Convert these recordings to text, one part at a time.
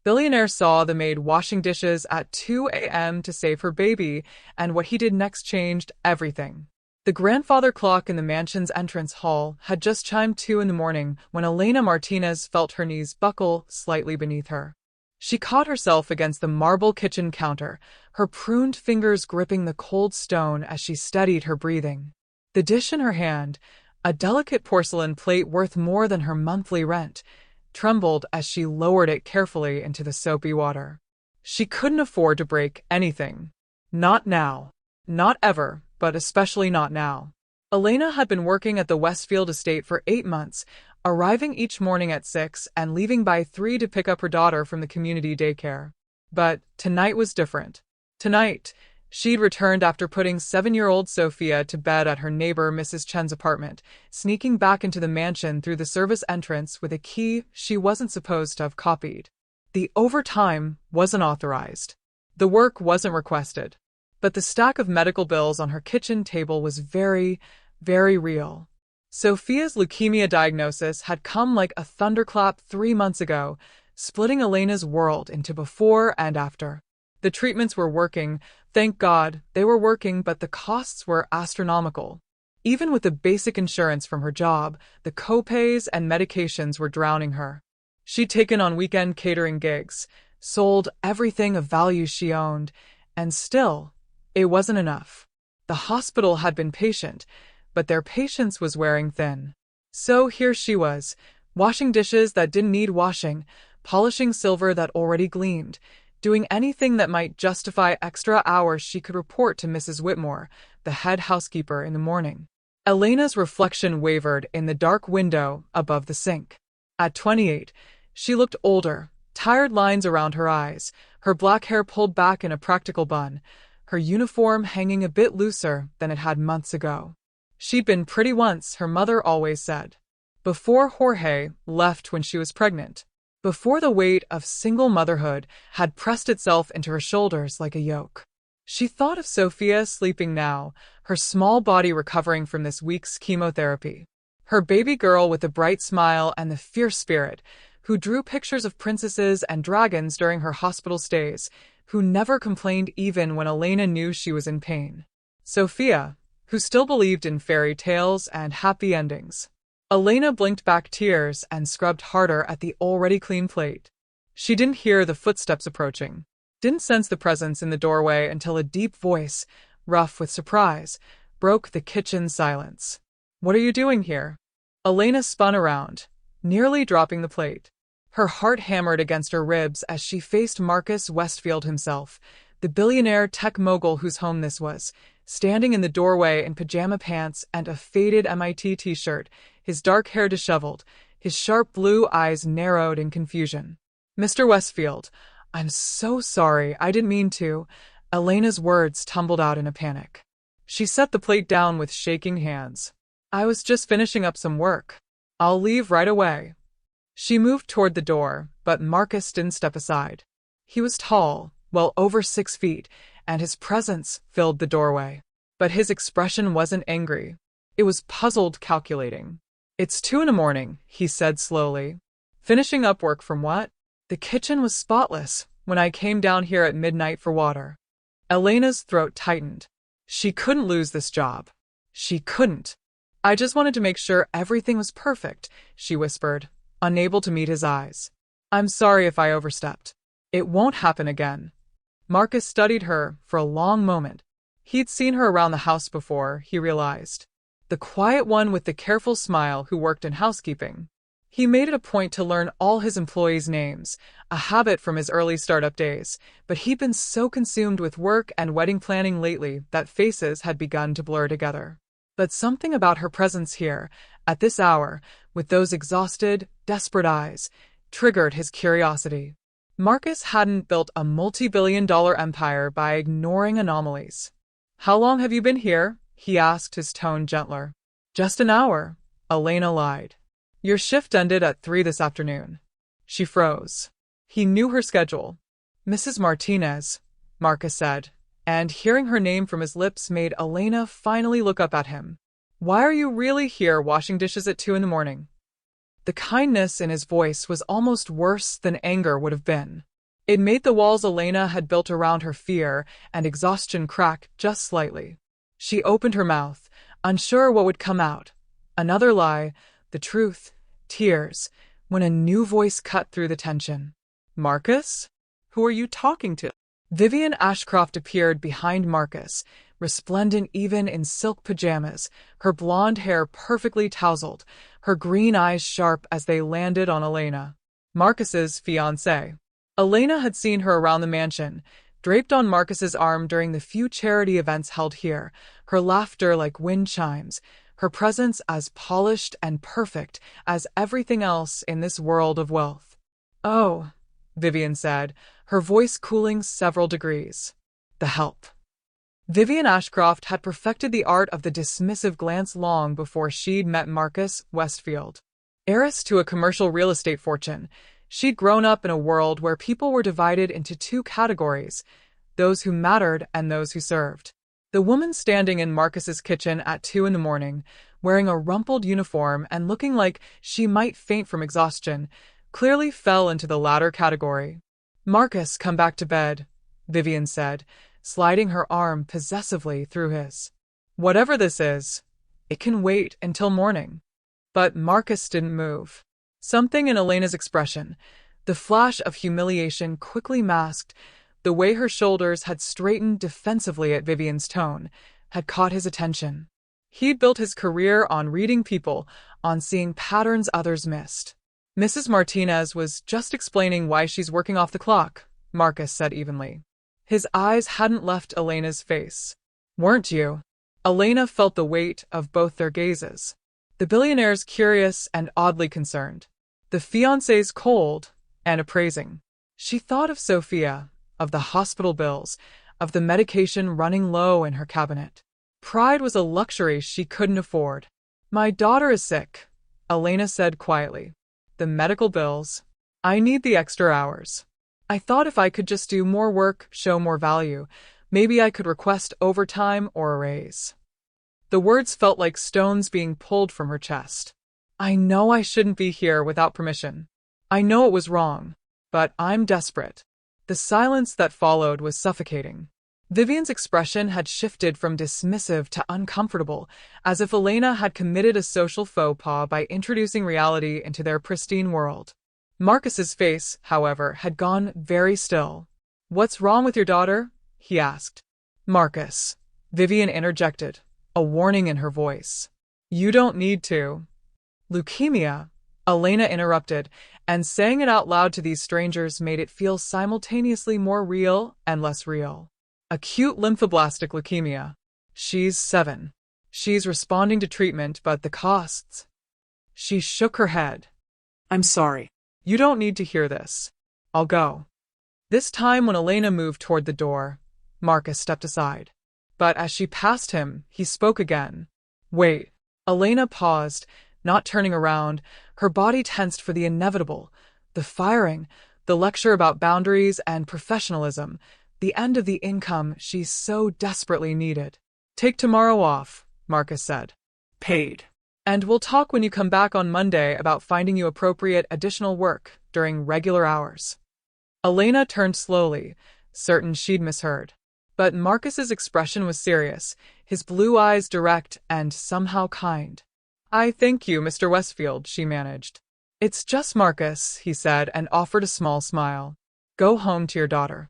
Billionaire saw the maid washing dishes at 2 a.m. to save her baby, and what he did next changed everything. The grandfather clock in the mansion's entrance hall had just chimed 2 in the morning when Elena Martinez felt her knees buckle slightly beneath her. She caught herself against the marble kitchen counter, her pruned fingers gripping the cold stone as she steadied her breathing. The dish in her hand, a delicate porcelain plate worth more than her monthly rent, trembled as she lowered it carefully into the soapy water. She couldn't afford to break anything. Not now. Not ever, but especially not now. Elena had been working at the Westfield estate for 8 months, arriving each morning at 6 and leaving by 3 to pick up her daughter from the community daycare. But tonight was different. Tonight, she'd returned after putting 7-year-old Sophia to bed at her neighbor Mrs. Chen's apartment, sneaking back into the mansion through the service entrance with a key she wasn't supposed to have copied. The overtime wasn't authorized. The work wasn't requested. But the stack of medical bills on her kitchen table was very, very real. Sophia's leukemia diagnosis had come like a thunderclap 3 months ago, splitting Elena's world into before and after. The treatments were working, thank God they were working, but the costs were astronomical. Even with the basic insurance from her job, the co-pays and medications were drowning her. She'd taken on weekend catering gigs, sold everything of value she owned, and still, it wasn't enough. The hospital had been patient, but their patience was wearing thin. So here she was, washing dishes that didn't need washing, polishing silver that already gleamed, doing anything that might justify extra hours she could report to Mrs. Whitmore, the head housekeeper, in the morning. Elena's reflection wavered in the dark window above the sink. At 28, she looked older, tired lines around her eyes, her black hair pulled back in a practical bun, her uniform hanging a bit looser than it had months ago. She'd been pretty once, her mother always said. Before Jorge left when she was pregnant. Before the weight of single motherhood had pressed itself into her shoulders like a yoke. She thought of Sophia sleeping now, her small body recovering from this week's chemotherapy. Her baby girl with the bright smile and the fierce spirit, who drew pictures of princesses and dragons during her hospital stays, who never complained even when Elena knew she was in pain. Sophia, who still believed in fairy tales and happy endings. Elena blinked back tears and scrubbed harder at the already clean plate. She didn't hear the footsteps approaching, didn't sense the presence in the doorway until a deep voice, rough with surprise, broke the kitchen silence. "What are you doing here?" Elena spun around, nearly dropping the plate. Her heart hammered against her ribs as she faced Marcus Westfield himself, the billionaire tech mogul whose home this was, standing in the doorway in pajama pants and a faded MIT t-shirt, his dark hair disheveled, his sharp blue eyes narrowed in confusion. "Mr. Westfield, I'm so sorry, I didn't mean to." Elena's words tumbled out in a panic. She set the plate down with shaking hands. "I was just finishing up some work. I'll leave right away." She moved toward the door, but Marcus didn't step aside. He was tall, well over 6 feet, and his presence filled the doorway. But his expression wasn't angry. It was puzzled, calculating. "It's 2 in the morning," he said slowly. "Finishing up work from what?" "The kitchen was spotless when I came down here at midnight for water." Elena's throat tightened. She couldn't lose this job. She couldn't. "I just wanted to make sure everything was perfect," she whispered, unable to meet his eyes. "I'm sorry if I overstepped. It won't happen again." Marcus studied her for a long moment. He'd seen her around the house before, he realized. The quiet one with the careful smile who worked in housekeeping. He made it a point to learn all his employees' names, a habit from his early startup days, but he'd been so consumed with work and wedding planning lately that faces had begun to blur together. But something about her presence here, at this hour, with those exhausted, desperate eyes, triggered his curiosity. Marcus hadn't built a multi-billion-dollar empire by ignoring anomalies. "How long have you been here?" he asked, his tone gentler. "Just an hour," Elena lied. "Your shift ended at 3 this afternoon." She froze. He knew her schedule. "Mrs. Martinez," Marcus said, and hearing her name from his lips made Elena finally look up at him. "Why are you really here washing dishes at 2 in the morning?" The kindness in his voice was almost worse than anger would have been. It made the walls Elena had built around her fear and exhaustion crack just slightly. She opened her mouth, unsure what would come out. Another lie, the truth, tears, when a new voice cut through the tension. Marcus? Who are you talking to? Vivian Ashcroft appeared behind Marcus, resplendent even in silk pajamas, her blonde hair perfectly tousled, her green eyes sharp as they landed on Elena, Marcus's fiancée. Elena had seen her around the mansion, draped on Marcus's arm during the few charity events held here, her laughter like wind chimes, her presence as polished and perfect as everything else in this world of wealth. "Oh," Vivian said, her voice cooling several degrees. "The help." Vivian Ashcroft had perfected the art of the dismissive glance long before she'd met Marcus Westfield. Heiress to a commercial real estate fortune, she'd grown up in a world where people were divided into two categories, those who mattered and those who served. The woman standing in Marcus's kitchen at 2 a.m, wearing a rumpled uniform and looking like she might faint from exhaustion, clearly fell into the latter category. "Marcus, come back to bed," Vivian said, sliding her arm possessively through his. "Whatever this is, it can wait until morning." But Marcus didn't move. Something in Elena's expression, the flash of humiliation quickly masked, the way her shoulders had straightened defensively at Vivian's tone, had caught his attention. He'd built his career on reading people, on seeing patterns others missed. "Mrs. Martinez was just explaining why she's working off the clock," Marcus said evenly. His eyes hadn't left Elena's face. "Weren't you?" Elena felt the weight of both their gazes. The billionaire's curious and oddly concerned. The fiancé's cold and appraising. She thought of Sophia, of the hospital bills, of the medication running low in her cabinet. Pride was a luxury she couldn't afford. "My daughter is sick," Elena said quietly. "The medical bills. I need the extra hours. I thought if I could just do more work, show more value, maybe I could request overtime or a raise." The words felt like stones being pulled from her chest. "I know I shouldn't be here without permission. I know it was wrong, but I'm desperate." The silence that followed was suffocating. Vivian's expression had shifted from dismissive to uncomfortable, as if Elena had committed a social faux pas by introducing reality into their pristine world. Marcus's face, however, had gone very still. "What's wrong with your daughter?" he asked. "Marcus," Vivian interjected, a warning in her voice. "You don't need to." "Leukemia," Elena interrupted, and saying it out loud to these strangers made it feel simultaneously more real and less real. "Acute lymphoblastic leukemia. She's 7. She's responding to treatment, but the costs." She shook her head. "I'm sorry. You don't need to hear this. I'll go." This time when Elena moved toward the door, Marcus stepped aside. But as she passed him, he spoke again. "Wait." Elena paused, not turning around, her body tensed for the inevitable, the firing, the lecture about boundaries and professionalism, the end of the income she so desperately needed. "Take tomorrow off," Marcus said. "Paid. And we'll talk when you come back on Monday about finding you appropriate additional work during regular hours." Elena turned slowly, certain she'd misheard. But Marcus's expression was serious, his blue eyes direct and somehow kind. "I thank you, Mr. Westfield," she managed. "It's just Marcus," he said and offered a small smile. "Go home to your daughter."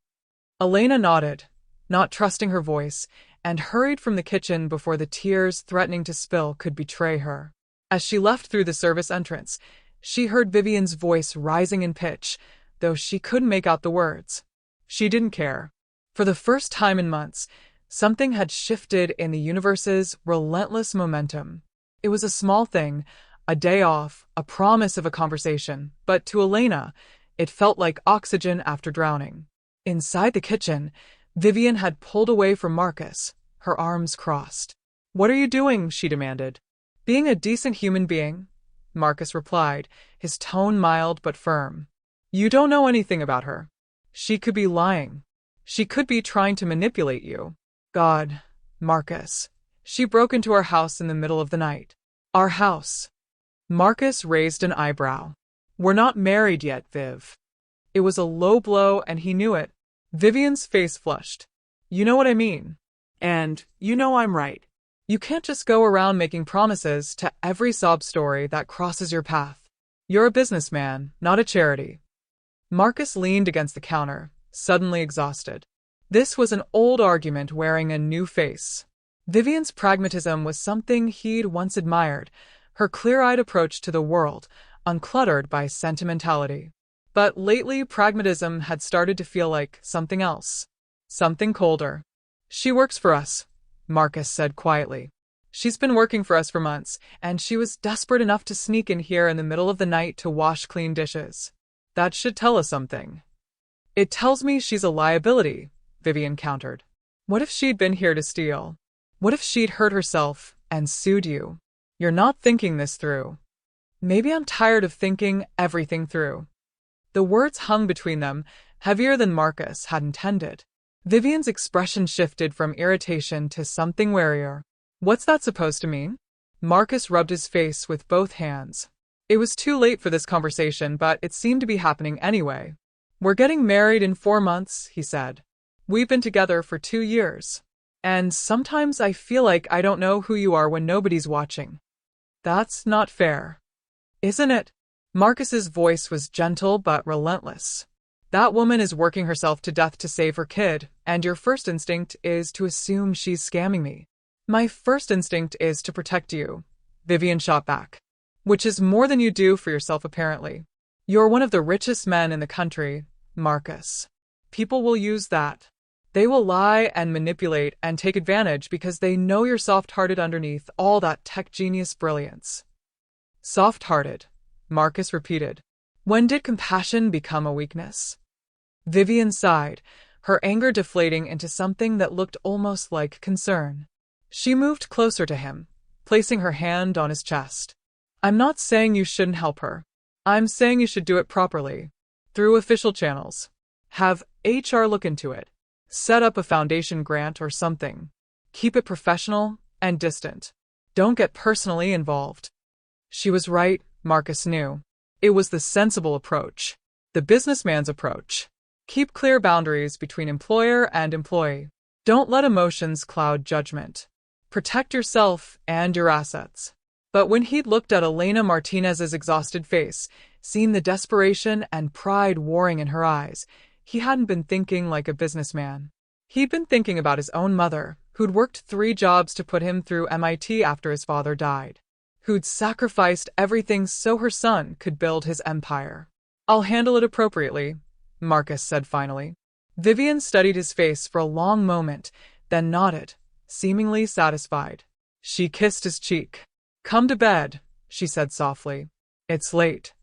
Elena nodded, not trusting her voice, and hurried from the kitchen before the tears threatening to spill could betray her. As she left through the service entrance, she heard Vivian's voice rising in pitch, though she couldn't make out the words. She didn't care. For the first time in months, something had shifted in the universe's relentless momentum. It was a small thing, a day off, a promise of a conversation, but to Elena, it felt like oxygen after drowning. Inside the kitchen, Vivian had pulled away from Marcus, her arms crossed. "What are you doing?" she demanded. "Being a decent human being," Marcus replied, his tone mild but firm. "You don't know anything about her. She could be lying. She could be trying to manipulate you." "God, Marcus. She broke into our house in the middle of the night." "Our house?" Marcus raised an eyebrow. "We're not married yet, Viv." It was a low blow and he knew it. Vivian's face flushed. You know what I mean. And you know I'm right. You can't just go around making promises to every sob story that crosses your path. You're a businessman, not a charity. Marcus leaned against the counter, suddenly exhausted. This was an old argument wearing a new face. Vivian's pragmatism was something he'd once admired, her clear-eyed approach to the world, uncluttered by sentimentality. But lately, pragmatism had started to feel like something else. Something colder. She works for us, Marcus said quietly. She's been working for us for months, and she was desperate enough to sneak in here in the middle of the night to wash clean dishes. That should tell us something. It tells me she's a liability, Vivian countered. What if she'd been here to steal? What if she'd hurt herself and sued you? You're not thinking this through. Maybe I'm tired of thinking everything through. The words hung between them, heavier than Marcus had intended. Vivian's expression shifted from irritation to something warier. What's that supposed to mean? Marcus rubbed his face with both hands. It was too late for this conversation, but it seemed to be happening anyway. We're getting married in 4 months, he said. We've been together for 2 years. And sometimes I feel like I don't know who you are when nobody's watching. That's not fair. Isn't it? Marcus's voice was gentle but relentless. That woman is working herself to death to save her kid, and your first instinct is to assume she's scamming me. My first instinct is to protect you, Vivian shot back. Which is more than you do for yourself apparently. You're one of the richest men in the country, Marcus. People will use that. They will lie and manipulate and take advantage because they know you're soft-hearted underneath all that tech genius brilliance. Soft-hearted, Marcus repeated. When did compassion become a weakness? Vivian sighed, her anger deflating into something that looked almost like concern. She moved closer to him, placing her hand on his chest. I'm not saying you shouldn't help her. I'm saying you should do it properly, through official channels. Have HR look into it. Set up a foundation grant or something. Keep it professional and distant. Don't get personally involved. She was right, Marcus knew. It was the sensible approach. The businessman's approach. Keep clear boundaries between employer and employee. Don't let emotions cloud judgment. Protect yourself and your assets. But when he'd looked at Elena Martinez's exhausted face, seen the desperation and pride warring in her eyes, he hadn't been thinking like a businessman. He'd been thinking about his own mother, who'd worked 3 jobs to put him through MIT after his father died. Who'd sacrificed everything so her son could build his empire. I'll handle it appropriately, Marcus said finally. Vivian studied his face for a long moment, then nodded, seemingly satisfied. She kissed his cheek. Come to bed, she said softly. It's late.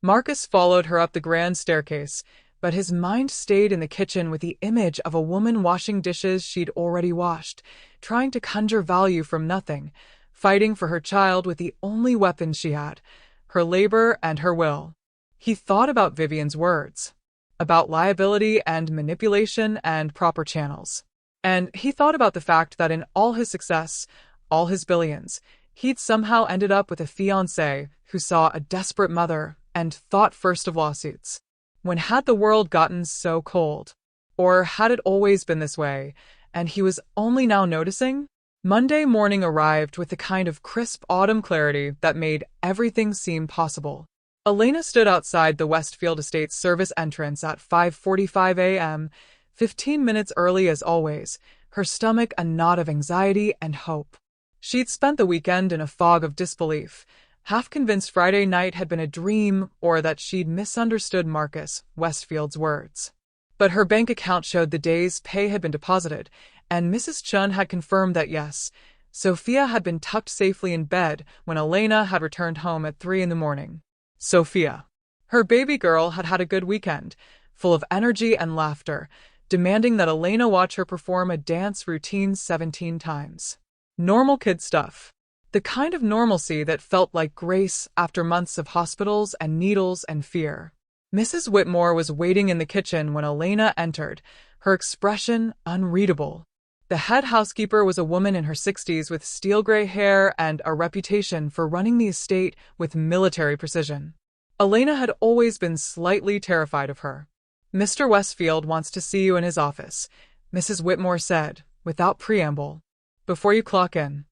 Marcus followed her up the grand staircase, but his mind stayed in the kitchen with the image of a woman washing dishes she'd already washed, trying to conjure value from nothing, fighting for her child with the only weapon she had, her labor and her will. He thought about Vivian's words, about liability and manipulation and proper channels. And he thought about the fact that in all his success, all his billions, he'd somehow ended up with a fiancé who saw a desperate mother and thought first of lawsuits. When had the world gotten so cold? Or had it always been this way, and he was only now noticing? Monday morning arrived with the kind of crisp autumn clarity that made everything seem possible. Elena stood outside the Westfield Estates service entrance at 5:45 a.m., 15 minutes early as always, her stomach a knot of anxiety and hope. She'd spent the weekend in a fog of disbelief, half convinced Friday night had been a dream or that she'd misunderstood Marcus Westfield's words. But her bank account showed the day's pay had been deposited, and Mrs. Chun had confirmed that yes, Sophia had been tucked safely in bed when Elena had returned home at 3 in the morning. Sophia. Her baby girl had had a good weekend, full of energy and laughter, demanding that Elena watch her perform a dance routine 17 times. Normal kid stuff. The kind of normalcy that felt like grace after months of hospitals and needles and fear. Mrs. Whitmore was waiting in the kitchen when Elena entered, her expression unreadable. The head housekeeper was a woman in her 60s with steel gray hair and a reputation for running the estate with military precision. Elena had always been slightly terrified of her. "Mr. Westfield wants to see you in his office," Mrs. Whitmore said, without preamble. "Before you clock in."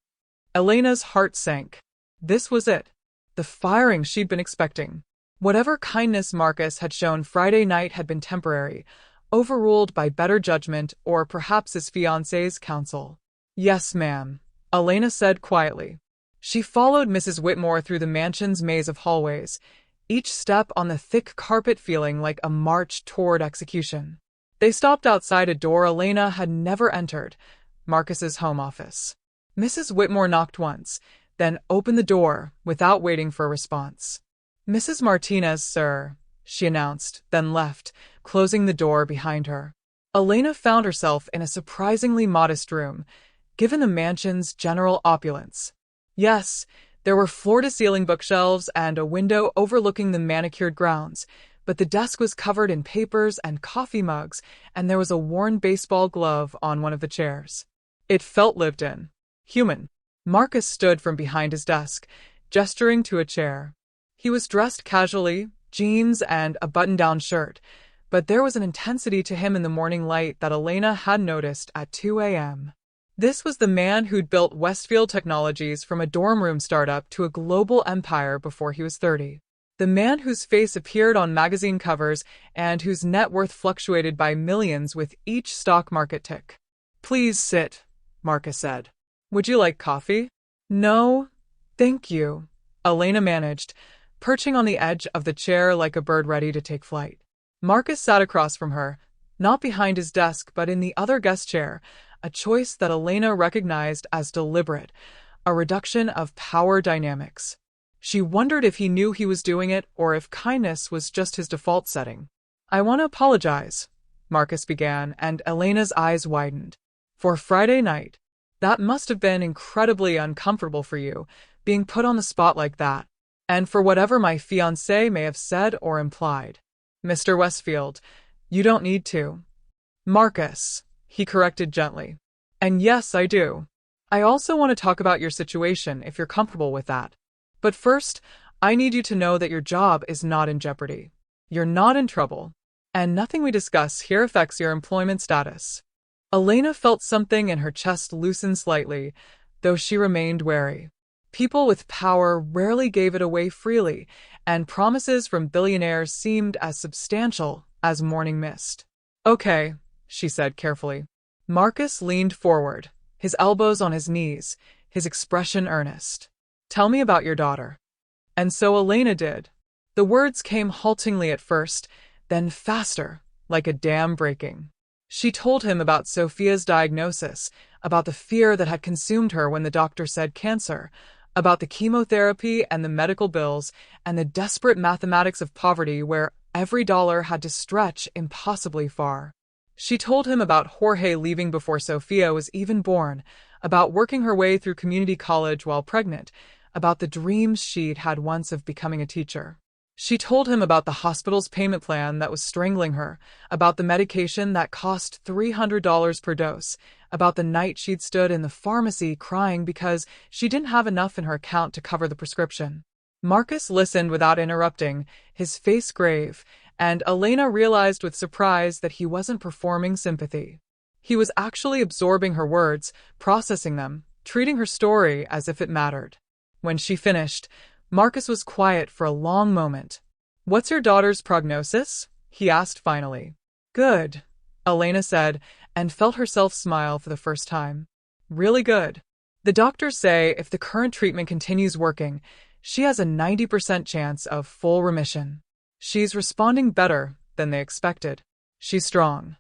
Elena's heart sank. This was it. The firing she'd been expecting. Whatever kindness Marcus had shown Friday night had been temporary, overruled by better judgment or perhaps his fiancé's counsel. "Yes, ma'am," Elena said quietly. She followed Mrs. Whitmore through the mansion's maze of hallways, each step on the thick carpet feeling like a march toward execution. They stopped outside a door Elena had never entered, Marcus's home office. Mrs. Whitmore knocked once, then opened the door without waiting for a response. "Mrs. Martinez, sir," she announced, then left, closing the door behind her. Elena found herself in a surprisingly modest room, given the mansion's general opulence. Yes, there were floor-to-ceiling bookshelves and a window overlooking the manicured grounds, but the desk was covered in papers and coffee mugs, and there was a worn baseball glove on one of the chairs. It felt lived in. Human. Marcus stood from behind his desk, gesturing to a chair. He was dressed casually, jeans and a button-down shirt, but there was an intensity to him in the morning light that Elena had noticed at 2 a.m. This was the man who'd built Westfield Technologies from a dorm room startup to a global empire before he was 30. The man whose face appeared on magazine covers and whose net worth fluctuated by millions with each stock market tick. "Please sit," Marcus said. "Would you like coffee?" "No, thank you," Elena managed, perching on the edge of the chair like a bird ready to take flight. Marcus sat across from her, not behind his desk but in the other guest chair, a choice that Elena recognized as deliberate, a reduction of power dynamics. She wondered if he knew he was doing it or if kindness was just his default setting. "I want to apologize," Marcus began, and Elena's eyes widened. "For Friday night. That must have been incredibly uncomfortable for you, being put on the spot like that. And for whatever my fiancé may have said or implied. Mr. Westfield, you don't need to." "Marcus," he corrected gently. "And yes, I do. I also want to talk about your situation if you're comfortable with that. But first, I need you to know that your job is not in jeopardy. You're not in trouble. And nothing we discuss here affects your employment status." Elena felt something in her chest loosen slightly, though she remained wary. People with power rarely gave it away freely, and promises from billionaires seemed as substantial as morning mist. "Okay," she said carefully. Marcus leaned forward, his elbows on his knees, his expression earnest. "Tell me about your daughter." And so Elena did. The words came haltingly at first, then faster, like a dam breaking. She told him about Sophia's diagnosis, about the fear that had consumed her when the doctor said cancer, about the chemotherapy and the medical bills, and the desperate mathematics of poverty where every dollar had to stretch impossibly far. She told him about Jorge leaving before Sophia was even born, about working her way through community college while pregnant, about the dreams she'd had once of becoming a teacher. She told him about the hospital's payment plan that was strangling her, about the medication that cost $300 per dose, about the night she'd stood in the pharmacy crying because she didn't have enough in her account to cover the prescription. Marcus listened without interrupting, his face grave, and Elena realized with surprise that he wasn't performing sympathy. He was actually absorbing her words, processing them, treating her story as if it mattered. When she finished, Marcus was quiet for a long moment. "What's your daughter's prognosis?" he asked finally. "Good," Elena said, and felt herself smile for the first time. "Really good. The doctors say if the current treatment continues working, she has a 90% chance of full remission. She's responding better than they expected. She's strong."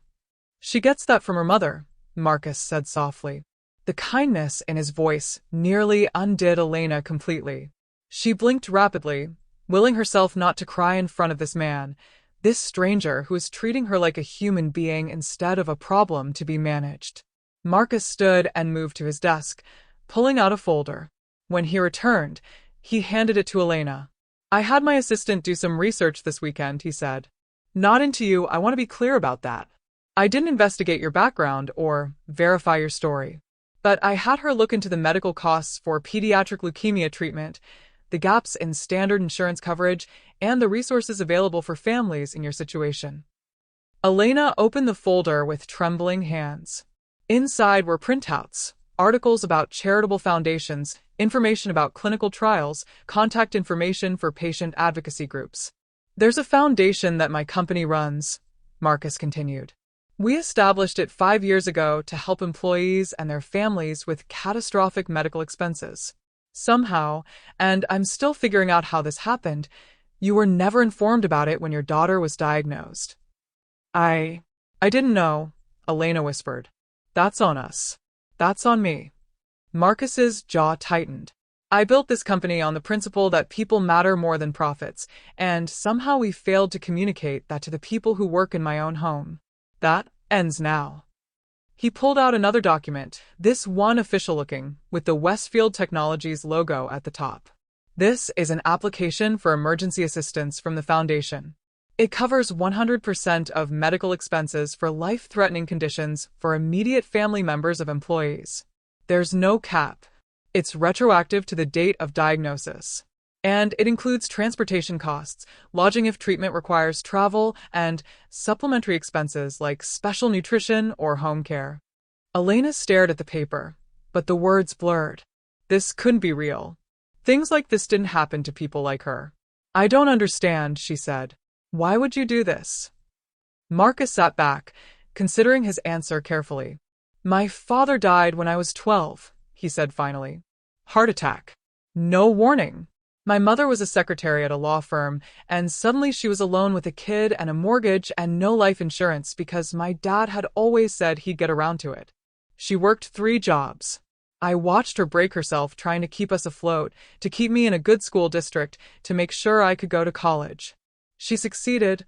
"She gets that from her mother," Marcus said softly. The kindness in his voice nearly undid Elena completely. She blinked rapidly, willing herself not to cry in front of this man, this stranger who was treating her like a human being instead of a problem to be managed. Marcus stood and moved to his desk, pulling out a folder. When he returned, he handed it to Elena. "I had my assistant do some research this weekend," he said. "Not into you, I want to be clear about that. I didn't investigate your background or verify your story. But I had her look into the medical costs for pediatric leukemia treatment. the gaps in standard insurance coverage, and the resources available for families in your situation. Elena opened the folder with trembling hands. Inside were printouts, articles about charitable foundations, information about clinical trials, contact information for patient advocacy groups. There's a foundation that my company runs, Marcus continued. We established it 5 years ago to help employees and their families with catastrophic medical expenses. Somehow, and I'm still figuring out how this happened, you were never informed about it when your daughter was diagnosed. I didn't know, Elena whispered. That's on us. That's on me. Marcus's jaw tightened. I built this company on the principle that people matter more than profits, and somehow we failed to communicate that to the people who work in my own home. That ends now. He pulled out another document, this one official-looking, with the Westfield Technologies logo at the top. This is an application for emergency assistance from the Foundation. It covers 100% of medical expenses for life-threatening conditions for immediate family members of employees. There's no cap. It's retroactive to the date of diagnosis. And it includes transportation costs, lodging if treatment requires travel, and supplementary expenses like special nutrition or home care. Elena stared at the paper, but the words blurred. This couldn't be real. Things like this didn't happen to people like her. I don't understand, she said. Why would you do this? Marcus sat back, considering his answer carefully. My father died when I was 12, he said finally. Heart attack. No warning. My mother was a secretary at a law firm, and suddenly she was alone with a kid and a mortgage and no life insurance because my dad had always said he'd get around to it. She worked 3 jobs. I watched her break herself trying to keep us afloat, to keep me in a good school district, to make sure I could go to college. She succeeded,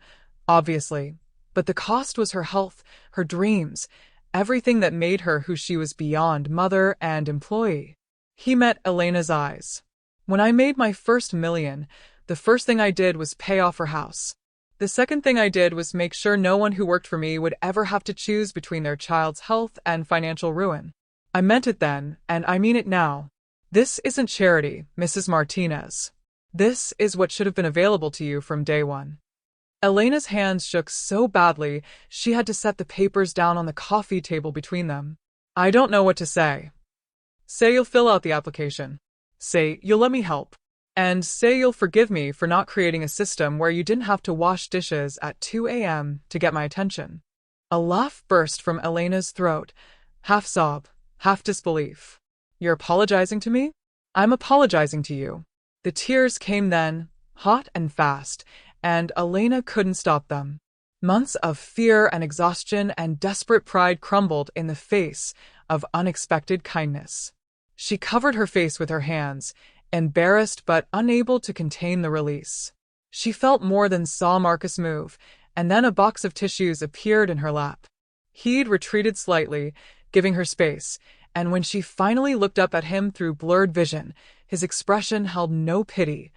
obviously, but the cost was her health, her dreams, everything that made her who she was beyond mother and employee. He met Elena's eyes. When I made my first $1 million, the first thing I did was pay off her house. The second thing I did was make sure no one who worked for me would ever have to choose between their child's health and financial ruin. I meant it then, and I mean it now. This isn't charity, Mrs. Martinez. This is what should have been available to you from day one. Elena's hands shook so badly, she had to set the papers down on the coffee table between them. I don't know what to say. Say you'll fill out the application. Say you'll let me help. And say you'll forgive me for not creating a system where you didn't have to wash dishes at 2 a.m. to get my attention. A laugh burst from Elena's throat, half sob, half disbelief. You're apologizing to me? I'm apologizing to you. The tears came then, hot and fast, and Elena couldn't stop them. Months of fear and exhaustion and desperate pride crumbled in the face of unexpected kindness. She covered her face with her hands, embarrassed but unable to contain the release. She felt more than saw Marcus move, and then a box of tissues appeared in her lap. He'd retreated slightly, giving her space, and when she finally looked up at him through blurred vision, his expression held no pity,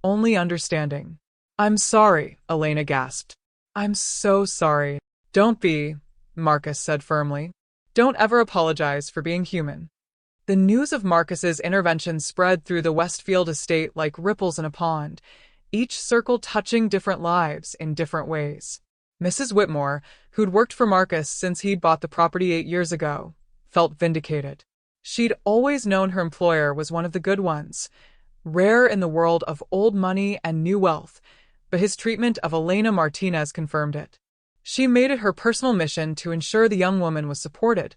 only understanding. I'm sorry, Elena gasped. I'm so sorry. Don't be, Marcus said firmly. Don't ever apologize for being human. The news of Marcus's intervention spread through the Westfield estate like ripples in a pond, each circle touching different lives in different ways. Mrs. Whitmore, who'd worked for Marcus since he'd bought the property 8 years ago, felt vindicated. She'd always known her employer was one of the good ones, rare in the world of old money and new wealth, but his treatment of Elena Martinez confirmed it. She made it her personal mission to ensure the young woman was supported,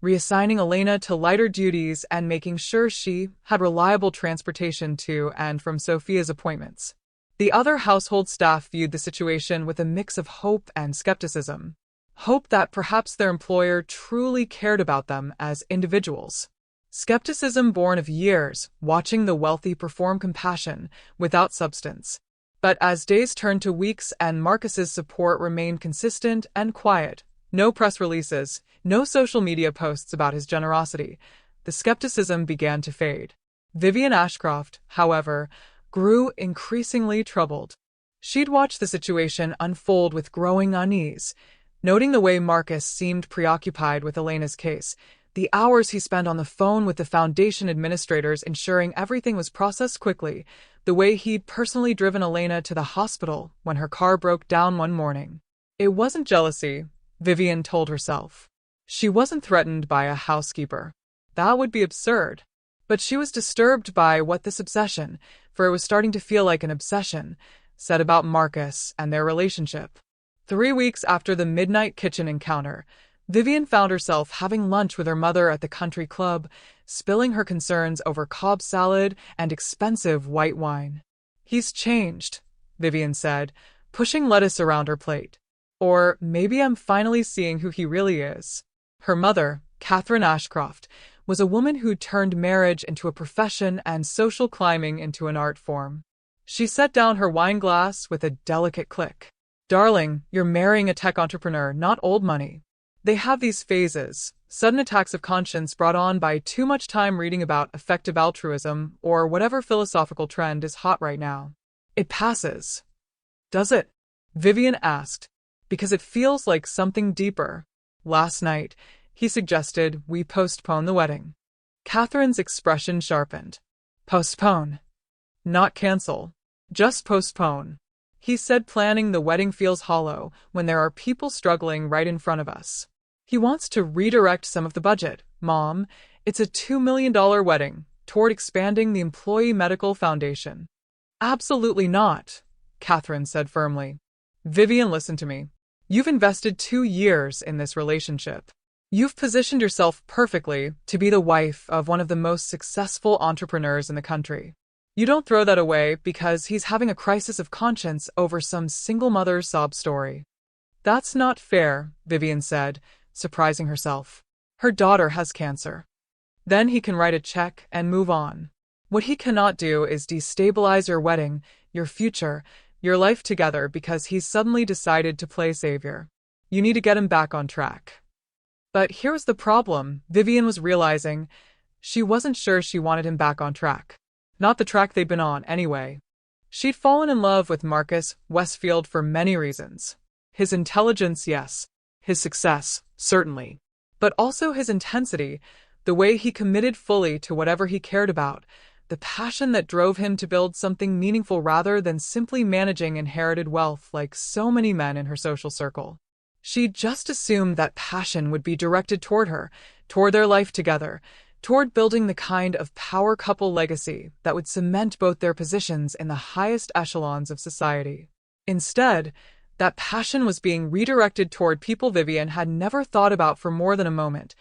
reassigning Elena to lighter duties and making sure she had reliable transportation to and from Sophia's appointments. The other household staff viewed the situation with a mix of hope and skepticism. Hope that perhaps their employer truly cared about them as individuals. Skepticism born of years watching the wealthy perform compassion without substance. But as days turned to weeks and Marcus's support remained consistent and quiet, no press releases, no social media posts about his generosity, the skepticism began to fade. Vivian Ashcroft, however, grew increasingly troubled. She'd watched the situation unfold with growing unease, noting the way Marcus seemed preoccupied with Elena's case, The hours he spent on the phone with the foundation administrators ensuring everything was processed quickly, the way he'd personally driven Elena to the hospital when her car broke down one morning. It wasn't jealousy, Vivian told herself. She wasn't threatened by a housekeeper. That would be absurd. But she was disturbed by what this obsession, for it was starting to feel like an obsession, said about Marcus and their relationship. 3 weeks after the midnight kitchen encounter, Vivian found herself having lunch with her mother at the country club, spilling her concerns over Cobb salad and expensive white wine. "He's changed," Vivian said, pushing lettuce around her plate. "Or maybe I'm finally seeing who he really is." Her mother, Catherine Ashcroft, was a woman who turned marriage into a profession and social climbing into an art form. She set down her wine glass with a delicate click. "Darling, you're marrying a tech entrepreneur, not old money. They have these phases, sudden attacks of conscience brought on by too much time reading about effective altruism or whatever philosophical trend is hot right now. It passes." "Does it?" Vivian asked, "because it feels like something deeper." "Last night, he suggested we postpone the wedding." Catherine's expression sharpened. "Postpone. Not cancel. Just postpone." He said planning the wedding feels hollow when there are people struggling right in front of us. "He wants to redirect some of the budget, Mom. It's a $2 million wedding, toward expanding the Employee Medical Foundation." "Absolutely not," Catherine said firmly. "Vivian, listen to me. You've invested 2 years in this relationship. You've positioned yourself perfectly to be the wife of one of the most successful entrepreneurs in the country. You don't throw that away because he's having a crisis of conscience over some single mother's sob story." "That's not fair," Vivian said, surprising herself. "Her daughter has cancer. Then he can write a check and move on. What he cannot do is destabilize your wedding, your future, your life together because he's suddenly decided to play savior. You need to get him back on track." But here's the problem, Vivian was realizing. She wasn't sure she wanted him back on track. Not the track they'd been on, anyway. She'd fallen in love with Marcus Westfield for many reasons. His intelligence, yes. His success, certainly. But also his intensity, the way he committed fully to whatever he cared about, the passion that drove him to build something meaningful rather than simply managing inherited wealth like so many men in her social circle. She'd just assumed that passion would be directed toward her, toward their life together, toward building the kind of power couple legacy that would cement both their positions in the highest echelons of society. Instead, that passion was being redirected toward people Vivian had never thought about for more than a moment,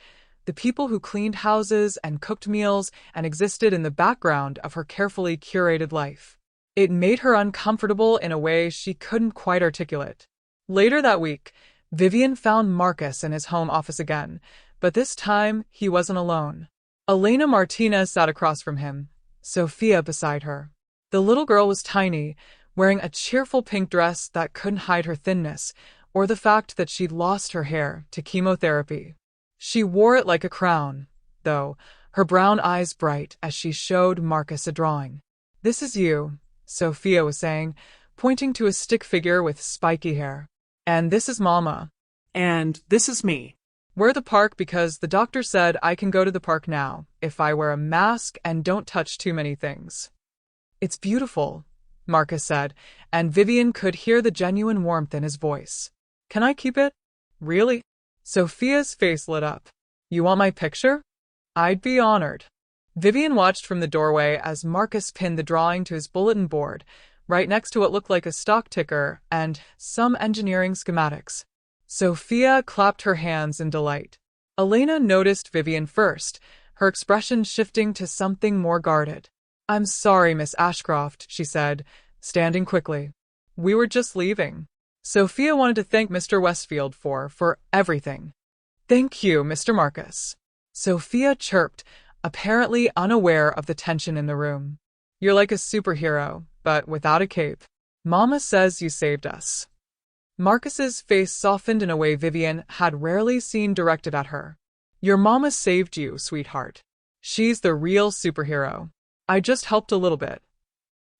the people who cleaned houses and cooked meals and existed in the background of her carefully curated life. It made her uncomfortable in a way she couldn't quite articulate. Later that week, Vivian found Marcus in his home office again, but this time he wasn't alone. Elena Martinez sat across from him, Sophia beside her. The little girl was tiny, wearing a cheerful pink dress that couldn't hide her thinness, or the fact that she'd lost her hair to chemotherapy. She wore it like a crown, though, her brown eyes bright as she showed Marcus a drawing. "This is you," Sophia was saying, pointing to a stick figure with spiky hair. "And this is Mama. And this is me. We're at the park because the doctor said I can go to the park now if I wear a mask and don't touch too many things." "It's beautiful," Marcus said, and Vivian could hear the genuine warmth in his voice. "Can I keep it?" "Really?" Sophia's face lit up. "You want my picture?" "I'd be honored." Vivian watched from the doorway as Marcus pinned the drawing to his bulletin board, right next to what looked like a stock ticker and some engineering schematics. Sophia clapped her hands in delight. Elena noticed Vivian first, her expression shifting to something more guarded. "I'm sorry, Miss Ashcroft," she said, standing quickly. "We were just leaving. Sophia wanted to thank Mr. Westfield for everything." "Thank you, Mr. Marcus," Sophia chirped, apparently unaware of the tension in the room. "You're like a superhero, but without a cape. Mama says you saved us." Marcus's face softened in a way Vivian had rarely seen directed at her. "Your mama saved you, sweetheart. She's the real superhero. I just helped a little bit."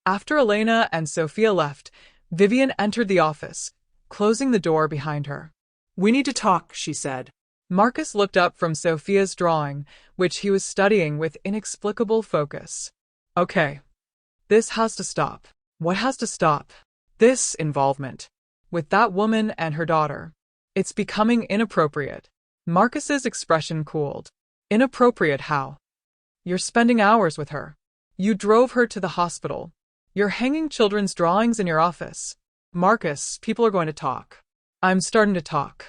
After Elena and Sophia left, Vivian entered the office, closing the door behind her. "We need to talk," she said. Marcus looked up from Sophia's drawing, which he was studying with inexplicable focus. Okay. This has to stop. What has to stop? This involvement. With that woman and her daughter. It's becoming inappropriate. Marcus's expression cooled. Inappropriate how? You're spending hours with her. You drove her to the hospital. You're hanging children's drawings in your office. Marcus, people are going to talk. I'm starting to talk.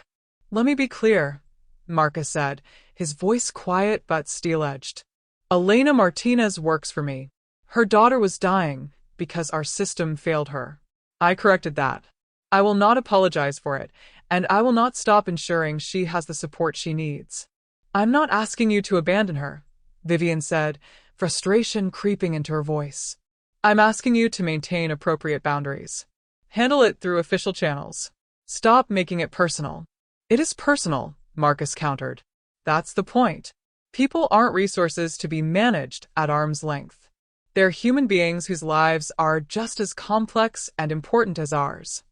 Let me be clear, Marcus said, his voice quiet but steel-edged. Elena Martinez works for me. Her daughter was dying because our system failed her. I corrected that. I will not apologize for it, and I will not stop ensuring she has the support she needs. I'm not asking you to abandon her, Vivian said, frustration creeping into her voice. I'm asking you to maintain appropriate boundaries. Handle it through official channels. Stop making it personal. It is personal, Marcus countered. That's the point. People aren't resources to be managed at arm's length. They're human beings whose lives are just as complex and important as ours.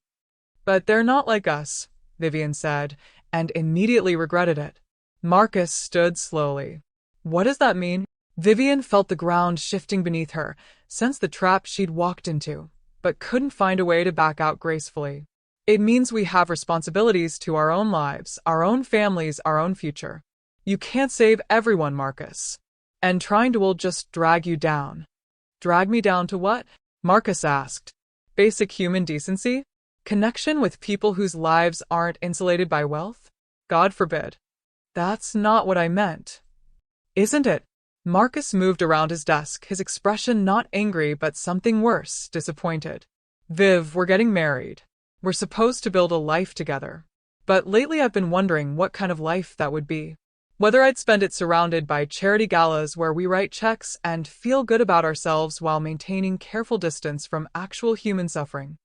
But they're not like us, Vivian said, and immediately regretted it. Marcus stood slowly. What does that mean? Vivian felt the ground shifting beneath her, sensed the trap she'd walked into, but couldn't find a way to back out gracefully. It means we have responsibilities to our own lives, our own families, our own future. You can't save everyone, Marcus. And trying to will just drag you down. Drag me down to what? Marcus asked. Basic human decency? Connection with people whose lives aren't insulated by wealth? God forbid. That's not what I meant. Isn't it? Marcus moved around his desk, his expression not angry but something worse, disappointed. Viv, we're getting married. We're supposed to build a life together. But lately I've been wondering what kind of life that would be. Whether I'd spend it surrounded by charity galas where we write checks and feel good about ourselves while maintaining careful distance from actual human suffering.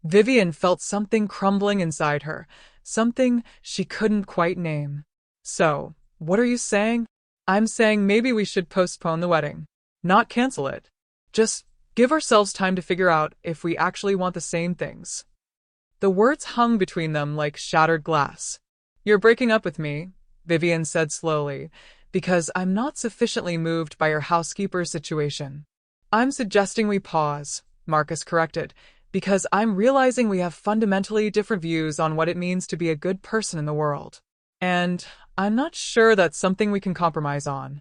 Vivian felt something crumbling inside her, something she couldn't quite name. So, what are you saying? I'm saying maybe we should postpone the wedding. Not cancel it. Just give ourselves time to figure out if we actually want the same things. The words hung between them like shattered glass. You're breaking up with me, Vivian said slowly, because I'm not sufficiently moved by your housekeeper's situation. I'm suggesting we pause, Marcus corrected, because I'm realizing we have fundamentally different views on what it means to be a good person in the world. And I'm not sure that's something we can compromise on.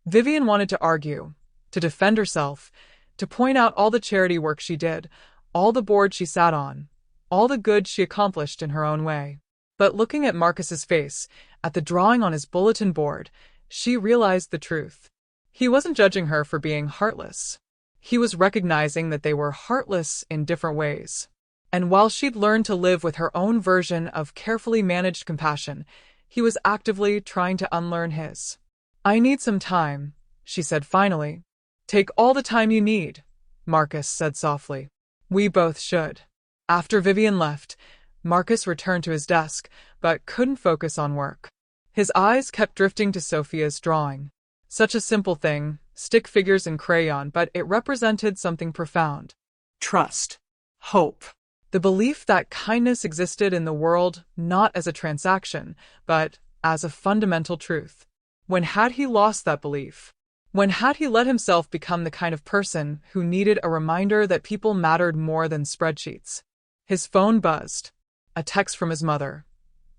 Vivian wanted to argue, to defend herself, to point out all the charity work she did, all the boards she sat on, all the good she accomplished in her own way. But looking at Marcus's face, at the drawing on his bulletin board, she realized the truth. He wasn't judging her for being heartless. He was recognizing that they were heartless in different ways. And while she'd learned to live with her own version of carefully managed compassion, he was actively trying to unlearn his. I need some time, she said finally. Take all the time you need, Marcus said softly. We both should. After Vivian left, Marcus returned to his desk, but couldn't focus on work. His eyes kept drifting to Sophia's drawing. Such a simple thing, stick figures in crayon, but it represented something profound. Trust. Hope. The belief that kindness existed in the world not as a transaction, but as a fundamental truth. When had he lost that belief? When had he let himself become the kind of person who needed a reminder that people mattered more than spreadsheets? His phone buzzed. A text from his mother.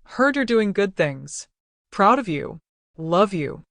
Heard you're doing good things. Proud of you. Love you.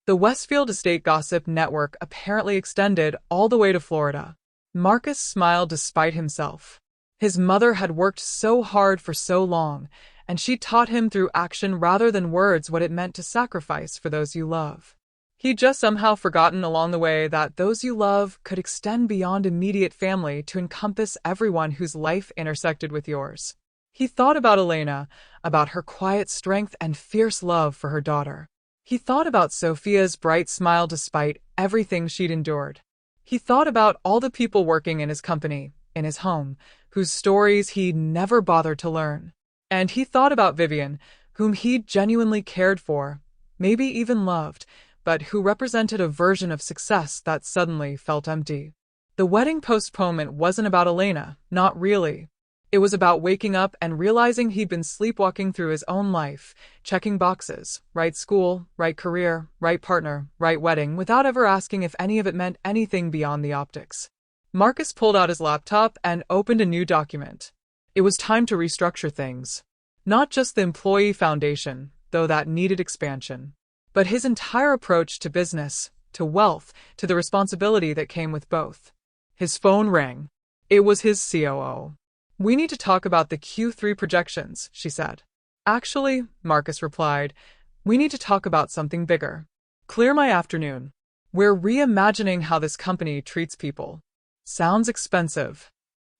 The Westfield Estate Gossip Network apparently extended all the way to Florida. Marcus smiled despite himself. His mother had worked so hard for so long, and she taught him through action rather than words what it meant to sacrifice for those you love. He'd just somehow forgotten along the way that those you love could extend beyond immediate family to encompass everyone whose life intersected with yours. He thought about Elena, about her quiet strength and fierce love for her daughter. He thought about Sophia's bright smile despite everything she'd endured. He thought about all the people working in his company, in his home, whose stories he'd never bothered to learn. And he thought about Vivian, whom he'd genuinely cared for, maybe even loved, but who represented a version of success that suddenly felt empty. The wedding postponement wasn't about Elena, not really. It was about waking up and realizing he'd been sleepwalking through his own life, checking boxes, right school, right career, right partner, right wedding, without ever asking if any of it meant anything beyond the optics. Marcus pulled out his laptop and opened a new document. It was time to restructure things. Not just the employee foundation, though that needed expansion, but his entire approach to business, to wealth, to the responsibility that came with both. His phone rang. It was his COO. "We need to talk about the Q3 projections," she said. "Actually," Marcus replied, "we need to talk about something bigger. Clear my afternoon. We're reimagining how this company treats people." Sounds expensive.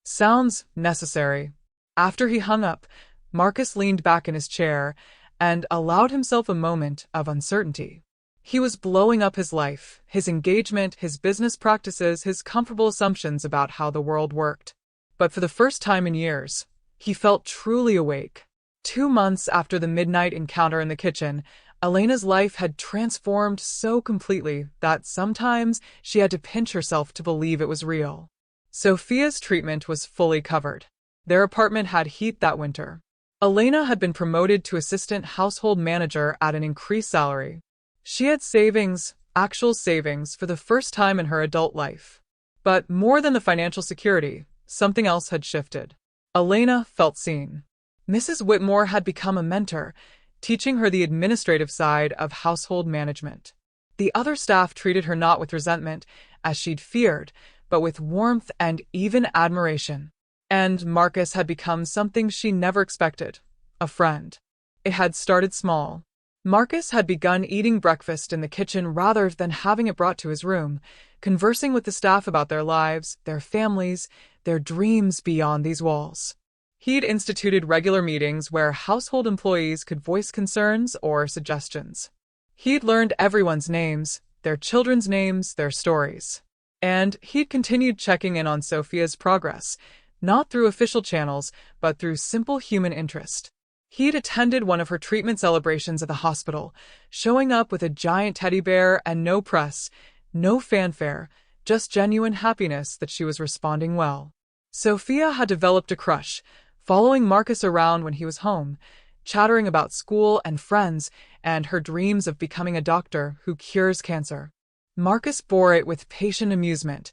Sounds necessary. After he hung up, Marcus leaned back in his chair and allowed himself a moment of uncertainty. He was blowing up his life, his engagement, his business practices, his comfortable assumptions about how the world worked. But for the first time in years, he felt truly awake. 2 months after the midnight encounter in the kitchen, Elena's life had transformed so completely that sometimes she had to pinch herself to believe it was real. Sophia's treatment was fully covered. Their apartment had heat that winter. Elena had been promoted to assistant household manager at an increased salary. She had savings, actual savings, for the first time in her adult life. But more than the financial security, something else had shifted. Elena felt seen. Mrs. Whitmore had become a mentor, teaching her the administrative side of household management. The other staff treated her not with resentment, as she'd feared, but with warmth and even admiration. And Marcus had become something she never expected, a friend. It had started small. Marcus had begun eating breakfast in the kitchen rather than having it brought to his room, conversing with the staff about their lives, their families, their dreams beyond these walls. He'd instituted regular meetings where household employees could voice concerns or suggestions. He'd learned everyone's names, their children's names, their stories. And he'd continued checking in on Sophia's progress, not through official channels, but through simple human interest. He'd attended one of her treatment celebrations at the hospital, showing up with a giant teddy bear and no press, no fanfare, just genuine happiness that she was responding well. Sophia had developed a crush, following Marcus around when he was home, chattering about school and friends and her dreams of becoming a doctor who cures cancer. Marcus bore it with patient amusement,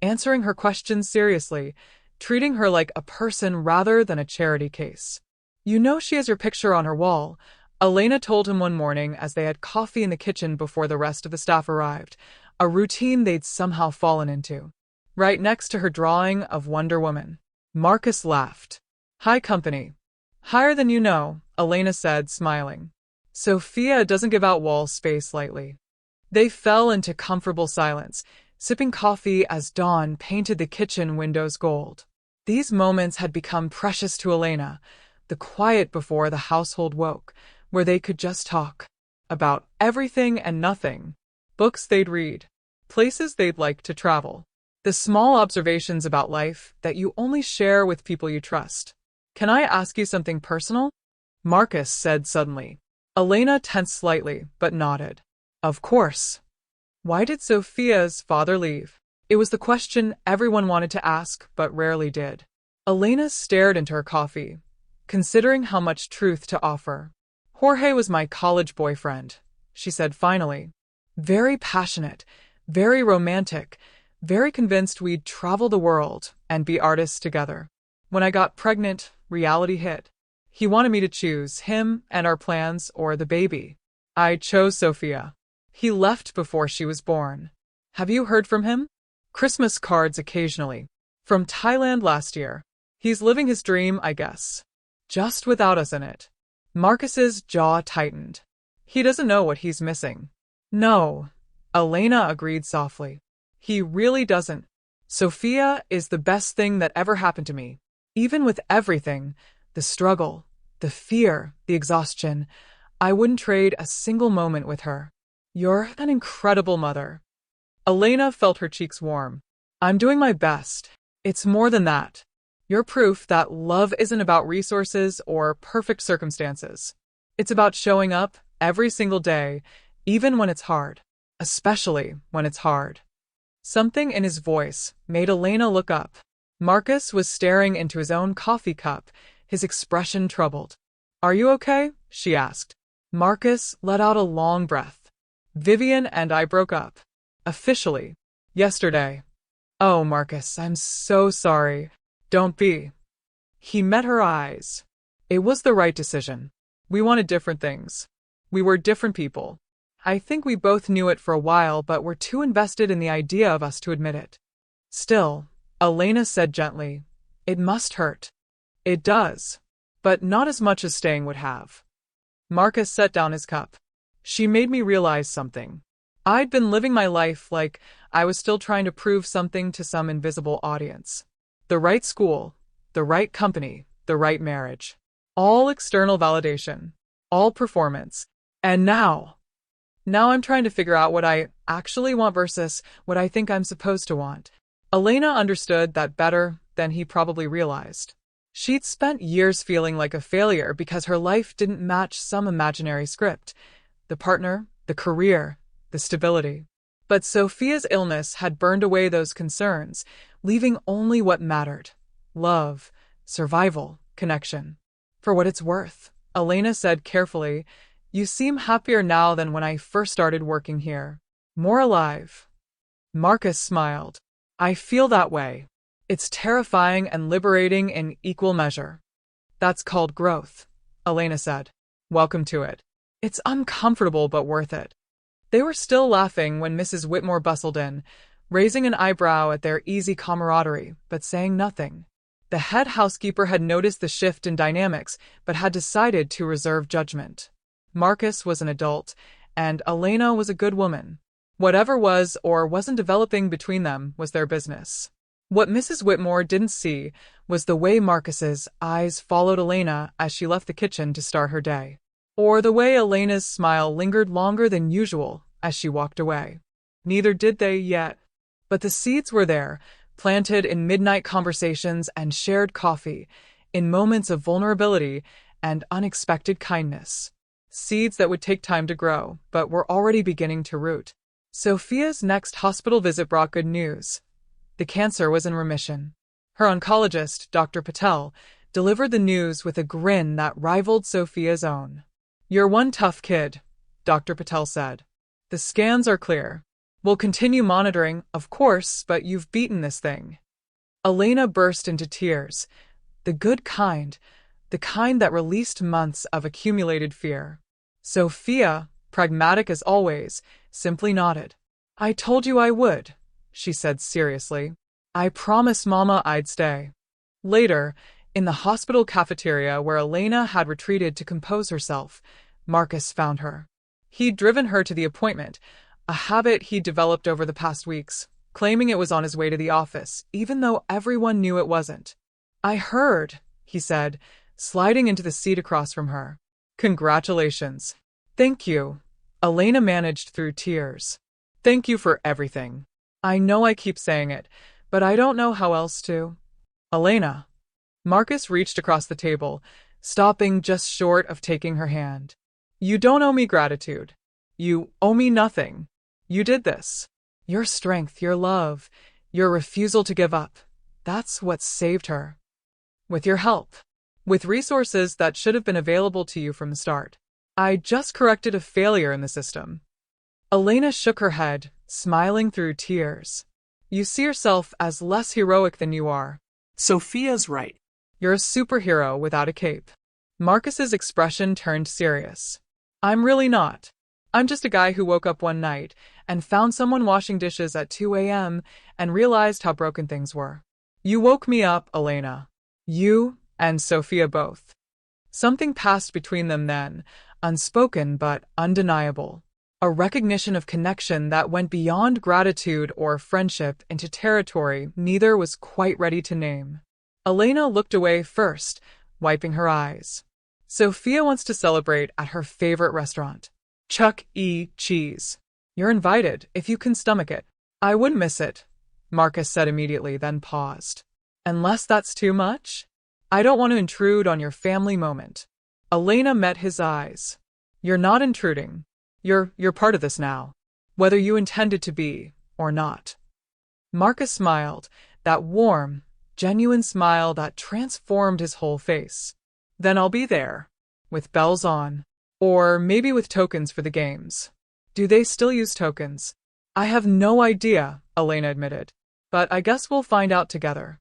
answering her questions seriously, treating her like a person rather than a charity case. "You know she has your picture on her wall," Elena told him one morning as they had coffee in the kitchen before the rest of the staff arrived, a routine they'd somehow fallen into. "Right next to her drawing of Wonder Woman." Marcus laughed. "High company." "Higher than you know," Elena said, smiling. "Sophia doesn't give out wall space lightly." They fell into comfortable silence, sipping coffee as dawn painted the kitchen windows gold. These moments had become precious to Elena, the quiet before the household woke, where they could just talk about everything and nothing. Books they'd read, places they'd like to travel, the small observations about life that you only share with people you trust. "Can I ask you something personal?" Marcus said suddenly. Elena tensed slightly, but nodded. "Of course." "Why did Sophia's father leave?" It was the question everyone wanted to ask, but rarely did. Elena stared into her coffee, considering how much truth to offer. "Jorge was my college boyfriend," she said finally. "Very passionate, very romantic, very convinced we'd travel the world and be artists together. When I got pregnant, reality hit. He wanted me to choose him and our plans or the baby. I chose Sophia. He left before she was born. Have you heard from him?" "Christmas cards occasionally. From Thailand last year. He's living his dream, I guess. Just without us in it." Marcus's jaw tightened. "He doesn't know what he's missing." "No," Elena agreed softly. "He really doesn't. Sophia is the best thing that ever happened to me. Even with everything, the struggle, the fear, the exhaustion, I wouldn't trade a single moment with her. You're an incredible mother." Elena felt her cheeks warm. "I'm doing my best. It's more than that. You're proof that love isn't about resources or perfect circumstances. It's about showing up every single day, even when it's hard. Especially when it's hard." Something in his voice made Elena look up. Marcus was staring into his own coffee cup, his expression troubled. "Are you okay?" she asked. Marcus let out a long breath. "Vivian and I broke up. Officially. Yesterday." "Oh, Marcus, I'm so sorry. Don't be." He met her eyes. "It was the right decision. We wanted different things. We were different people. I think we both knew it for a while, but were too invested in the idea of us to admit it." "Still," Elena said gently, "it must hurt." "It does. But not as much as staying would have." Marcus set down his cup. "She made me realize something. I'd been living my life like I was still trying to prove something to some invisible audience. The right school, the right company, the right marriage. All external validation. All performance. And now I'm trying to figure out what I actually want versus what I think I'm supposed to want." Elena understood that better than he probably realized. She'd spent years feeling like a failure because her life didn't match some imaginary script. The partner, the career, the stability. But Sophia's illness had burned away those concerns, leaving only what mattered. Love, survival, connection. "For what it's worth," Elena said carefully, "you seem happier now than when I first started working here. More alive." Marcus smiled. "I feel that way. It's terrifying and liberating in equal measure." "That's called growth," Elena said. "Welcome to it. It's uncomfortable but worth it." They were still laughing when Mrs. Whitmore bustled in, raising an eyebrow at their easy camaraderie, but saying nothing. The head housekeeper had noticed the shift in dynamics, but had decided to reserve judgment. Marcus was an adult, and Elena was a good woman. Whatever was or wasn't developing between them was their business. What Mrs. Whitmore didn't see was the way Marcus's eyes followed Elena as she left the kitchen to start her day, or the way Elena's smile lingered longer than usual as she walked away. Neither did they yet. But the seeds were there, planted in midnight conversations and shared coffee, in moments of vulnerability and unexpected kindness. Seeds that would take time to grow, but were already beginning to root. Sophia's next hospital visit brought good news. The cancer was in remission. Her oncologist, Dr. Patel, delivered the news with a grin that rivaled Sophia's own. "You're one tough kid," Dr. Patel said. "The scans are clear. We'll continue monitoring, of course, but you've beaten this thing." Elena burst into tears. The good kind, the kind that released months of accumulated fear. Sophia, pragmatic as always, simply nodded. "I told you I would," she said seriously. "I promised Mama I'd stay." Later, in the hospital cafeteria where Elena had retreated to compose herself, Marcus found her. He'd driven her to the appointment, a habit he'd developed over the past weeks, claiming it was on his way to the office, even though everyone knew it wasn't. "I heard," he said, sliding into the seat across from her. "Congratulations." "Thank you." Elena managed through tears. "Thank you for everything. I know I keep saying it, but I don't know how else to." "Elena." Marcus reached across the table, stopping just short of taking her hand. "You don't owe me gratitude. You owe me nothing. You did this. Your strength, your love, your refusal to give up. That's what saved her. With your help. With resources that should have been available to you from the start. I just corrected a failure in the system." Elena shook her head, smiling through tears. "You see yourself as less heroic than you are." Sophia's right. "You're a superhero without a cape." Marcus's expression turned serious. "I'm really not. I'm just a guy who woke up one night and found someone washing dishes at 2 a.m. and realized how broken things were. You woke me up, Elena. You and Sophia both." Something passed between them then, unspoken but undeniable. A recognition of connection that went beyond gratitude or friendship into territory neither was quite ready to name. Elena looked away first, wiping her eyes. "Sophia wants to celebrate at her favorite restaurant. Chuck E. Cheese. You're invited, if you can stomach it." "I wouldn't miss it," Marcus said immediately, then paused. "Unless that's too much? I don't want to intrude on your family moment." Elena met his eyes. "You're not intruding. You're part of this now, whether you intended to be or not." Marcus smiled, that warm, genuine smile that transformed his whole face. Then I'll be there. With bells on. Or maybe with tokens for the games. Do they still use tokens? I have no idea, Elena admitted. But I guess we'll find out together.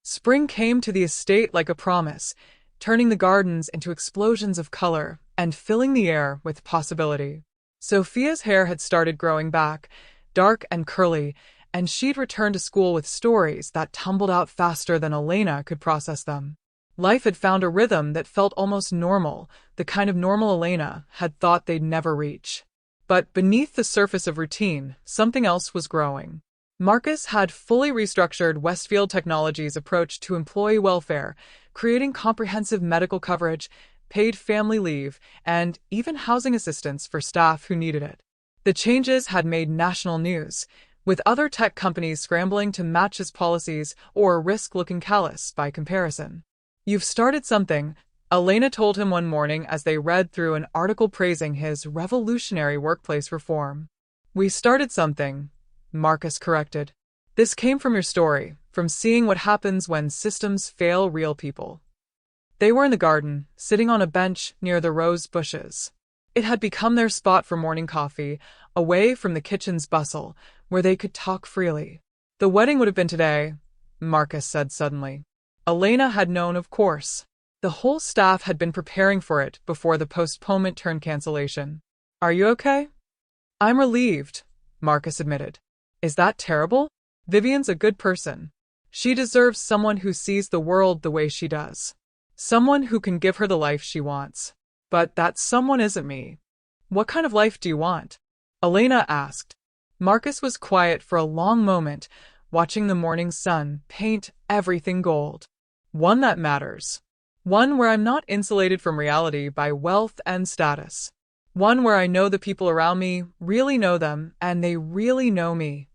Spring came to the estate like a promise, turning the gardens into explosions of color and filling the air with possibility. Sophia's hair had started growing back, dark and curly, and she'd returned to school with stories that tumbled out faster than Elena could process them. Life had found a rhythm that felt almost normal, the kind of normal Elena had thought they'd never reach. But beneath the surface of routine, something else was growing. Marcus had fully restructured Westfield Technologies' approach to employee welfare, creating comprehensive medical coverage, paid family leave, and even housing assistance for staff who needed it. The changes had made national news, with other tech companies scrambling to match his policies or risk looking callous by comparison. "You've started something," Elena told him one morning as they read through an article praising his revolutionary workplace reform. "We started something," Marcus corrected. "This came from your story, from seeing what happens when systems fail real people." They were in the garden, sitting on a bench near the rose bushes. It had become their spot for morning coffee, away from the kitchen's bustle, where they could talk freely. "The wedding would have been today," Marcus said suddenly. Elena had known, of course. The whole staff had been preparing for it before the postponement turned cancellation. "Are you okay?" "I'm relieved," Marcus admitted. "Is that terrible? Vivian's a good person. She deserves someone who sees the world the way she does. Someone who can give her the life she wants. But that someone isn't me." "What kind of life do you want?" Elena asked. Marcus was quiet for a long moment, watching the morning sun paint everything gold. "One that matters. One where I'm not insulated from reality by wealth and status. One where I know the people around me really know them and they really know me."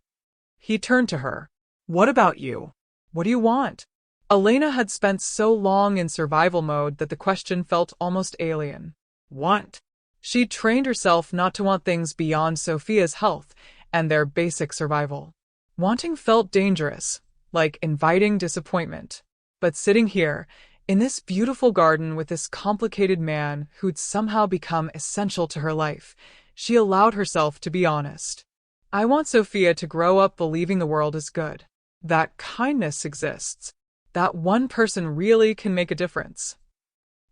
He turned to her. "What about you? What do you want?" Elena had spent so long in survival mode that the question felt almost alien. "Want?" She'd trained herself not to want things beyond Sophia's health and their basic survival. Wanting felt dangerous, like inviting disappointment. But sitting here, in this beautiful garden with this complicated man who'd somehow become essential to her life, she allowed herself to be honest. "I want Sophia to grow up believing the world is good. That kindness exists. That one person really can make a difference."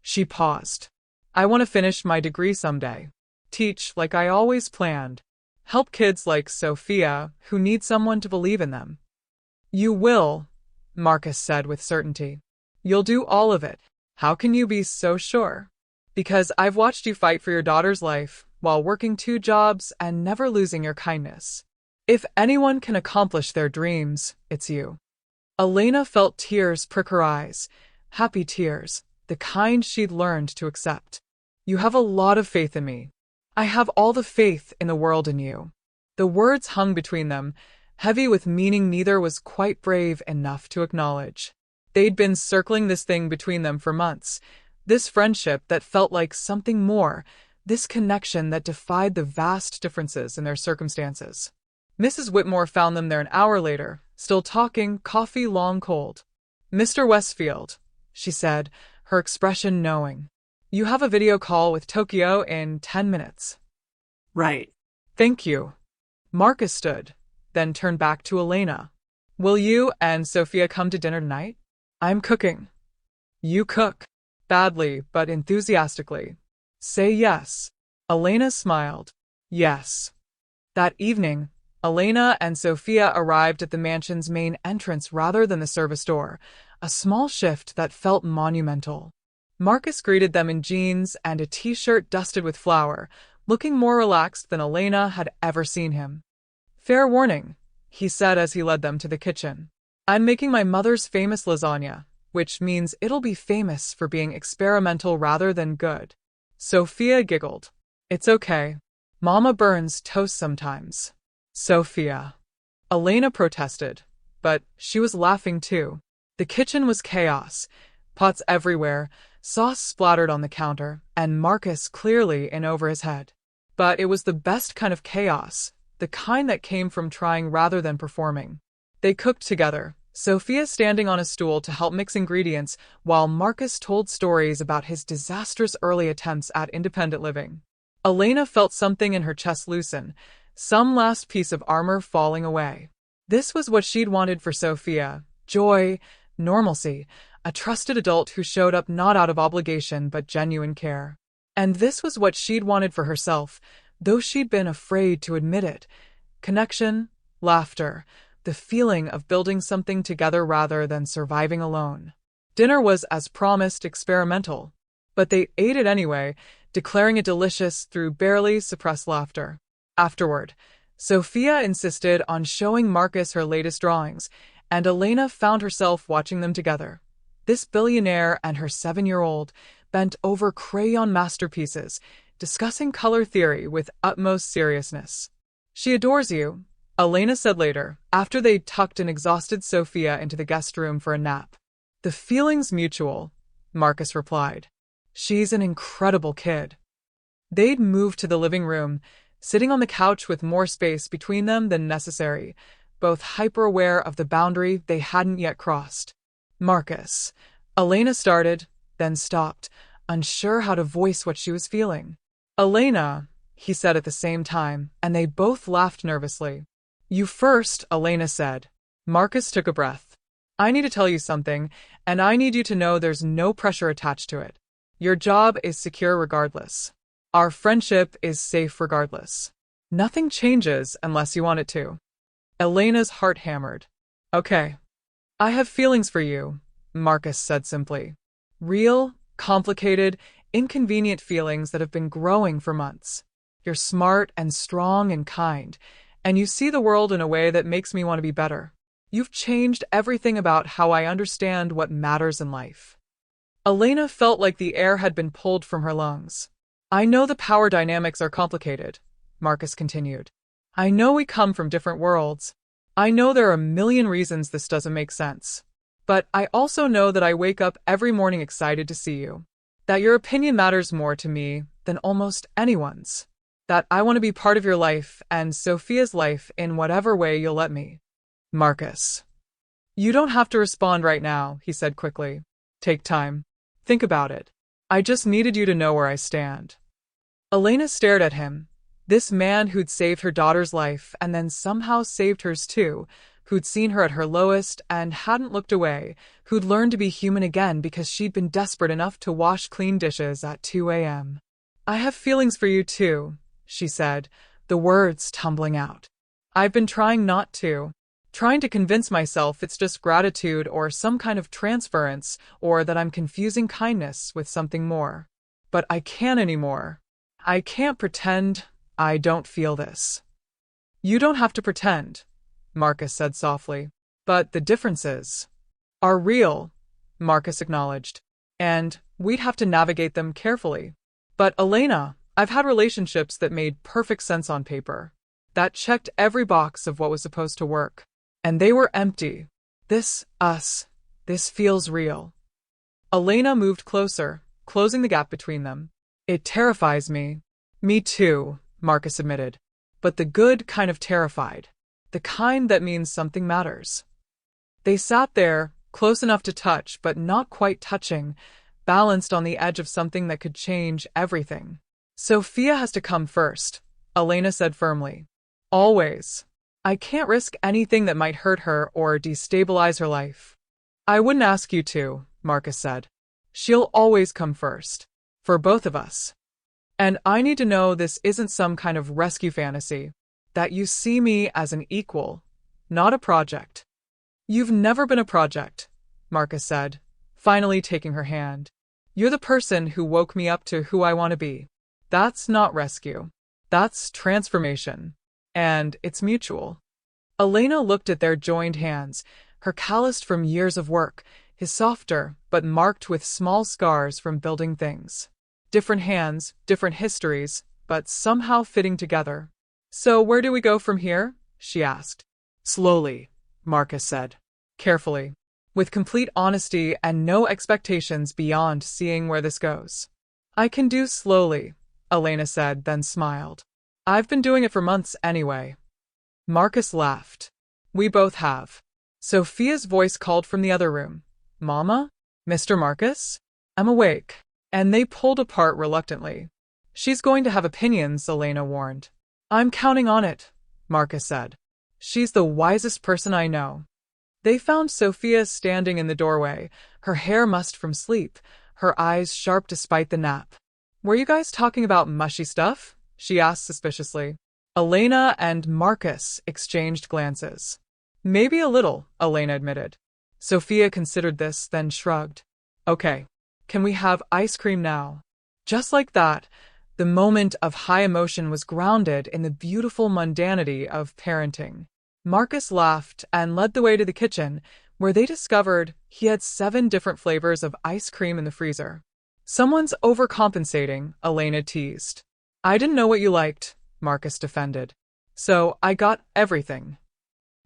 She paused. "I want to finish my degree someday. Teach like I always planned. Help kids like Sophia who need someone to believe in them." "You will," Marcus said with certainty. "You'll do all of it." "How can you be so sure?" "Because I've watched you fight for your daughter's life while working 2 jobs and never losing your kindness. If anyone can accomplish their dreams, it's you." Elena felt tears prick her eyes, happy tears, the kind she'd learned to accept. "You have a lot of faith in me. I have all the faith in the world in you." The words hung between them, heavy with meaning neither was quite brave enough to acknowledge. They'd been circling this thing between them for months, this friendship that felt like something more, this connection that defied the vast differences in their circumstances. Mrs. Whitmore found them there an hour later, still talking, coffee long cold. "Mr. Westfield," she said, her expression knowing. "You have a video call with Tokyo in 10 minutes. Right. "Thank you." Marcus stood, then turned back to Elena. "Will you and Sophia come to dinner tonight? I'm cooking." "You cook." "Badly, but enthusiastically." "Say yes." Elena smiled. "Yes." That evening, Elena and Sophia arrived at the mansion's main entrance rather than the service door, a small shift that felt monumental. Marcus greeted them in jeans and a t-shirt dusted with flour, looking more relaxed than Elena had ever seen him. "Fair warning," he said as he led them to the kitchen. "I'm making my mother's famous lasagna, which means it'll be famous for being experimental rather than good." Sophia giggled. "It's okay. Mama burns toast sometimes." "Sophia." Elena protested, but she was laughing too. The kitchen was chaos, pots everywhere, sauce splattered on the counter, and Marcus clearly in over his head. But it was the best kind of chaos, the kind that came from trying rather than performing. They cooked together, Sophia standing on a stool to help mix ingredients while Marcus told stories about his disastrous early attempts at independent living. Elena felt something in her chest loosen, some last piece of armor falling away. This was what she'd wanted for Sophia: joy, normalcy, a trusted adult who showed up not out of obligation but genuine care. And this was what she'd wanted for herself, though she'd been afraid to admit it: connection, laughter, the feeling of building something together rather than surviving alone. Dinner was, as promised, experimental, but they ate it anyway, declaring it delicious through barely suppressed laughter. Afterward, Sophia insisted on showing Marcus her latest drawings, and Elena found herself watching them together. This billionaire and her 7-year-old bent over crayon masterpieces, discussing color theory with utmost seriousness. "She adores you," Elena said later, after they'd tucked an exhausted Sophia into the guest room for a nap. "The feeling's mutual," Marcus replied. "She's an incredible kid." They'd moved to the living room, sitting on the couch with more space between them than necessary, both hyper-aware of the boundary they hadn't yet crossed. "Marcus," Elena started, then stopped, unsure how to voice what she was feeling. "Elena," he said at the same time, and they both laughed nervously. "You first," Elena said. Marcus took a breath. "I need to tell you something, and I need you to know there's no pressure attached to it. Your job is secure regardless. Our friendship is safe regardless. Nothing changes unless you want it to." Elena's heart hammered. "Okay. I have feelings for you," Marcus said simply. "Real, complicated, inconvenient feelings that have been growing for months. You're smart and strong and kind, and you see the world in a way that makes me want to be better. You've changed everything about how I understand what matters in life." Elena felt like the air had been pulled from her lungs. "I know the power dynamics are complicated," Marcus continued. "I know we come from different worlds. I know there are a million reasons this doesn't make sense. But I also know that I wake up every morning excited to see you. That your opinion matters more to me than almost anyone's. That I want to be part of your life and Sophia's life in whatever way you'll let me." "Marcus." "You don't have to respond right now," he said quickly. "Take time. Think about it. I just needed you to know where I stand." Elena stared at him. This man who'd saved her daughter's life and then somehow saved hers too, who'd seen her at her lowest and hadn't looked away, who'd learned to be human again because she'd been desperate enough to wash clean dishes at 2 a.m. "I have feelings for you too," she said, the words tumbling out. "I've been trying not to. Trying to convince myself it's just gratitude or some kind of transference, or that I'm confusing kindness with something more. But I can't anymore. I can't pretend I don't feel this." "You don't have to pretend," Marcus said softly. "But the differences are real," Marcus acknowledged. "And we'd have to navigate them carefully." "But Elena, I've had relationships that made perfect sense on paper. That checked every box of what was supposed to work. And they were empty. This feels real." Elena moved closer, closing the gap between them. "It terrifies me." "Me too," Marcus admitted. "But the good kind of terrified. The kind that means something matters." They sat there, close enough to touch but not quite touching, balanced on the edge of something that could change everything. "Sophia has to come first," Elena said firmly. "Always. I can't risk anything that might hurt her or destabilize her life." "I wouldn't ask you to," Marcus said. "She'll always come first. For both of us. And I need to know this isn't some kind of rescue fantasy. That you see me as an equal, not a project." "You've never been a project," Marcus said, finally taking her hand. "You're the person who woke me up to who I want to be. That's not rescue. That's transformation. And it's mutual." Elena looked at their joined hands, her calloused from years of work, his softer, but marked with small scars from building things. Different hands, different histories, but somehow fitting together. "So where do we go from here?" she asked. "Slowly," Marcus said. "Carefully. With complete honesty and no expectations beyond seeing where this goes." "I can do slowly," Elena said, then smiled. "I've been doing it for months anyway." Marcus laughed. "We both have." Sophia's voice called from the other room. Mama? Mr. Marcus? I'm awake. And they pulled apart reluctantly. She's going to have opinions, Elena warned. I'm counting on it, Marcus said. She's the wisest person I know. They found Sophia standing in the doorway, her hair mussed from sleep, her eyes sharp despite the nap. Were you guys talking about mushy stuff? She asked suspiciously. Elena and Marcus exchanged glances. Maybe a little, Elena admitted. Sophia considered this, then shrugged. Okay. Can we have ice cream now? Just like that, the moment of high emotion was grounded in the beautiful mundanity of parenting. Marcus laughed and led the way to the kitchen, where they discovered he had 7 different flavors of ice cream in the freezer. Someone's overcompensating, Elena teased. I didn't know what you liked, Marcus defended. So I got everything.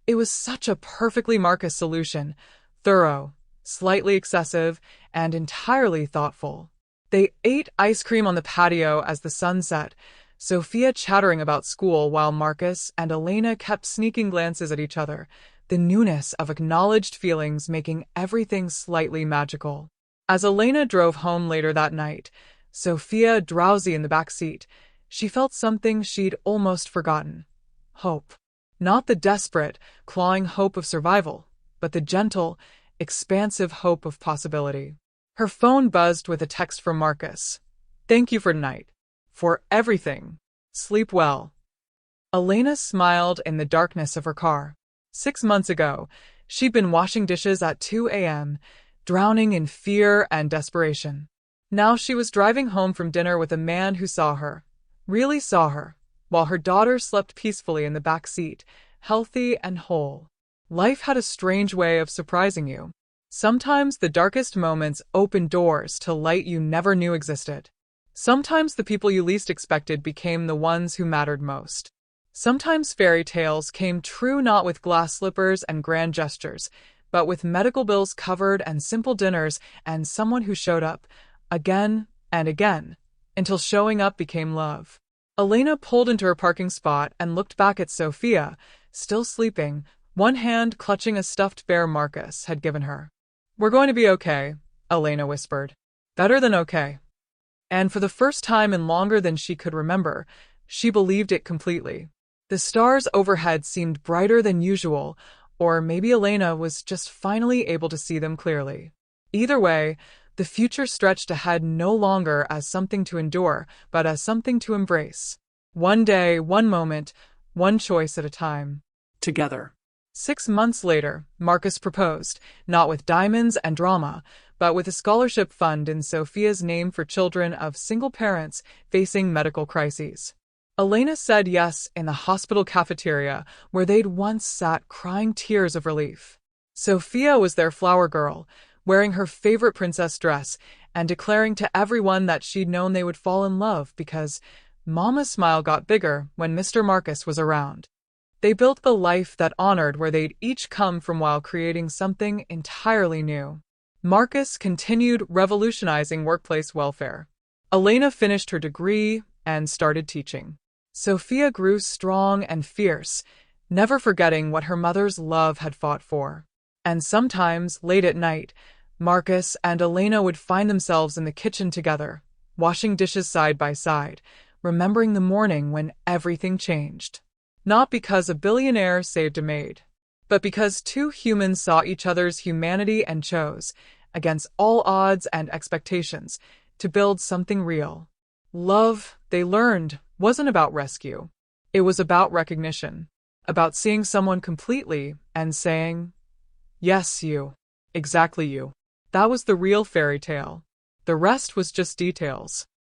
It was such a perfectly Marcus solution, thorough, slightly excessive, and entirely thoughtful. They ate ice cream on the patio as the sun set, Sophia chattering about school while Marcus and Elena kept sneaking glances at each other, the newness of acknowledged feelings making everything slightly magical. As Elena drove home later that night, Sophia drowsy in the back seat, she felt something she'd almost forgotten. Hope. Not the desperate, clawing hope of survival, but the gentle, expansive hope of possibility. Her phone buzzed with a text from Marcus. Thank you for tonight. For everything. Sleep well. Elena smiled in the darkness of her car. 6 months ago, she'd been washing dishes at 2 a.m., drowning in fear and desperation. Now she was driving home from dinner with a man who saw her, really saw her, while her daughter slept peacefully in the back seat, healthy and whole. Life had a strange way of surprising you. Sometimes the darkest moments open doors to light you never knew existed. Sometimes the people you least expected became the ones who mattered most. Sometimes fairy tales came true not with glass slippers and grand gestures, but with medical bills covered and simple dinners and someone who showed up, again and again, until showing up became love. Elena pulled into her parking spot and looked back at Sophia, still sleeping, one hand clutching a stuffed bear Marcus had given her. We're going to be okay, Elena whispered. Better than okay. And for the first time in longer than she could remember, she believed it completely. The stars overhead seemed brighter than usual, or maybe Elena was just finally able to see them clearly. Either way, the future stretched ahead no longer as something to endure, but as something to embrace. One day, one moment, one choice at a time. Together. 6 months later, Marcus proposed, not with diamonds and drama, but with a scholarship fund in Sophia's name for children of single parents facing medical crises. Elena said yes in the hospital cafeteria, where they'd once sat crying tears of relief. Sophia was their flower girl, wearing her favorite princess dress and declaring to everyone that she'd known they would fall in love because Mama's smile got bigger when Mr. Marcus was around. They built the life that honored where they'd each come from while creating something entirely new. Marcus continued revolutionizing workplace welfare. Elena finished her degree and started teaching. Sophia grew strong and fierce, never forgetting what her mother's love had fought for. And sometimes, late at night, Marcus and Elena would find themselves in the kitchen together, washing dishes side by side, remembering the morning when everything changed. Not because a billionaire saved a maid, but because 2 humans saw each other's humanity and chose, against all odds and expectations, to build something real. Love, they learned, wasn't about rescue. It was about recognition, about seeing someone completely and saying, yes, you. Exactly you. That was the real fairy tale. The rest was just details.